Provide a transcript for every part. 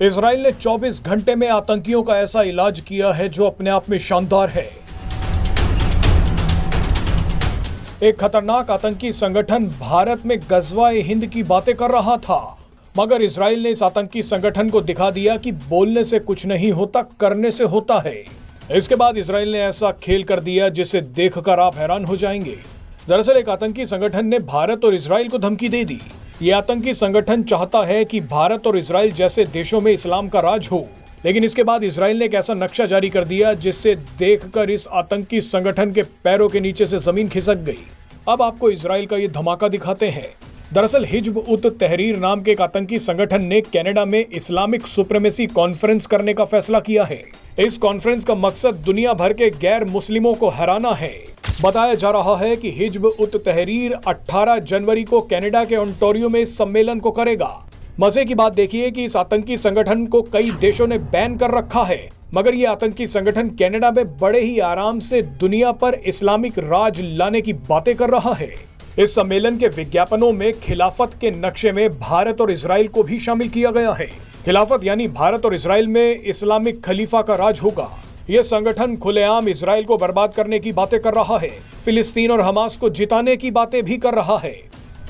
Israel ने 24 घंटे में आतंकियों का ऐसा इलाज किया है जो अपने आप में शानदार है। एक खतरनाक आतंकी संगठन भारत में गज़वा-ए हिंद की बातें कर रहा था, मगर इजराइल ने इस आतंकी संगठन को दिखा दिया कि बोलने से कुछ नहीं होता, करने से होता है। इसके बाद इजराइल ने ऐसा खेल कर दिया जिसे देखकर आप हैरान हो जाएंगे। दरअसल एक आतंकी संगठन ने भारत और इजराइल को धमकी दे दी। ये आतंकी संगठन चाहता है कि भारत और इजराइल जैसे देशों में इस्लाम का राज हो, लेकिन इसके बाद इजराइल ने एक ऐसा नक्शा जारी कर दिया जिससे देखकर इस आतंकी संगठन के पैरों के नीचे से जमीन खिसक गई। अब आपको इजराइल का ये धमाका दिखाते हैं। दरअसल हिज्ब उत तहरीर नाम के एक आतंकी संगठन ने कनाडा में इस्लामिक सुप्रीमेसी कॉन्फ्रेंस करने का फैसला किया है। इस कॉन्फ्रेंस का मकसद दुनिया भर के गैर मुस्लिमों को हराना है। बताया जा रहा है कि हिज्ब उत तहरीर 18 जनवरी को कनाडा के ओंटारियो में इस सम्मेलन को करेगा। मजे की बात देखिए कि इस आतंकी संगठन को कई देशों ने बैन कर रखा है, मगर ये आतंकी संगठन कनाडा में बड़े ही आराम से दुनिया पर इस्लामिक राज लाने की बातें कर रहा है। इस सम्मेलन के विज्ञापनों में खिलाफत के नक्शे में भारत और इजराइल को भी शामिल किया गया है। खिलाफत यानी भारत और इजराइल में इस्लामिक खलीफा का राज होगा। यह संगठन खुलेआम इजराइल को बर्बाद करने की बातें कर रहा है, फिलिस्तीन और हमास को जिताने की बातें भी कर रहा है।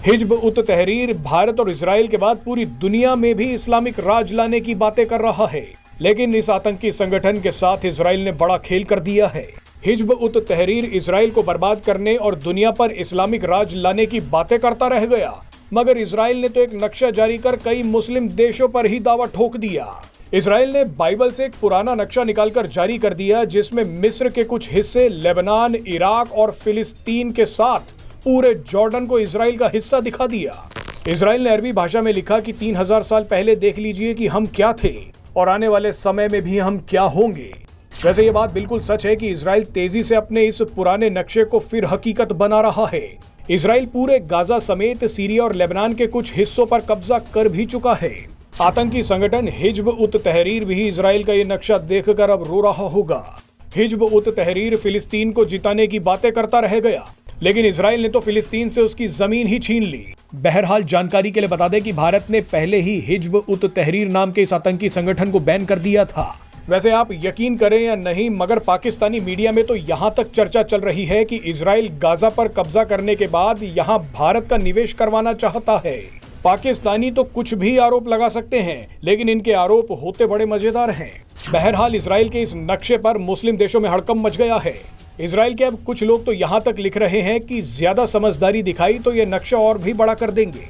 हिज्ब उत तहरीर भारत और इजराइल के बाद पूरी दुनिया में भी इस्लामिक राज लाने की बातें कर रहा है, लेकिन इस आतंकी संगठन के साथ इजराइल ने बड़ा खेल कर दिया है। हिज्ब उत तहरीर इजराइल को बर्बाद करने और दुनिया पर इस्लामिक राज लाने की बातें करता रह गया, मगर इजराइल ने तो एक नक्शा जारी कर कई मुस्लिम देशों पर ही दावा ठोक दिया। इजराइल ने बाइबल से एक पुराना नक्शा निकालकर जारी कर दिया जिसमें मिस्र के कुछ हिस्से, लेबनान, इराक और फिलिस्तीन के साथ पूरे जॉर्डन को इजराइल का हिस्सा दिखा दिया। इजराइल ने अरबी भाषा में लिखा कि 3000 साल पहले देख लीजिए कि हम क्या थे और आने वाले समय में भी हम क्या होंगे। वैसे ये बात बिल्कुल सच है कि इजराइल तेजी से अपने इस पुराने नक्शे को फिर हकीकत बना रहा है। इजराइल पूरे गाजा समेत सीरिया और लेबनान के कुछ हिस्सों पर कब्जा कर भी चुका है। आतंकी संगठन हिज्ब उत तहरीर भी इजराइल का ये नक्शा देखकर अब रो रहा होगा। हिज्ब उत तहरीर फिलिस्तीन को जिताने की बातें करता रह गया, लेकिन इजराइल ने तो फिलिस्तीन से उसकी जमीन ही छीन ली। बहरहाल जानकारी के लिए बता दें कि भारत ने पहले ही हिज्ब उत तहरीर नाम के इस आतंकी संगठन को बैन कर दिया था। वैसे आप यकीन करें या नहीं, मगर पाकिस्तानी मीडिया में तो यहां तक चर्चा चल रही है कि इजराइल गाजा पर कब्जा करने के बाद यहां भारत का निवेश करवाना चाहता है। पाकिस्तानी तो कुछ भी आरोप लगा सकते हैं, लेकिन इनके आरोप होते बड़े मजेदार हैं। बहरहाल इजराइल के इस नक्शे पर मुस्लिम देशों में हड़कंप मच गया है। इजराइल के अब कुछ लोग तो यहां तक लिख रहे हैं कि ज्यादा समझदारी दिखाई तो ये नक्शा और भी बड़ा कर देंगे।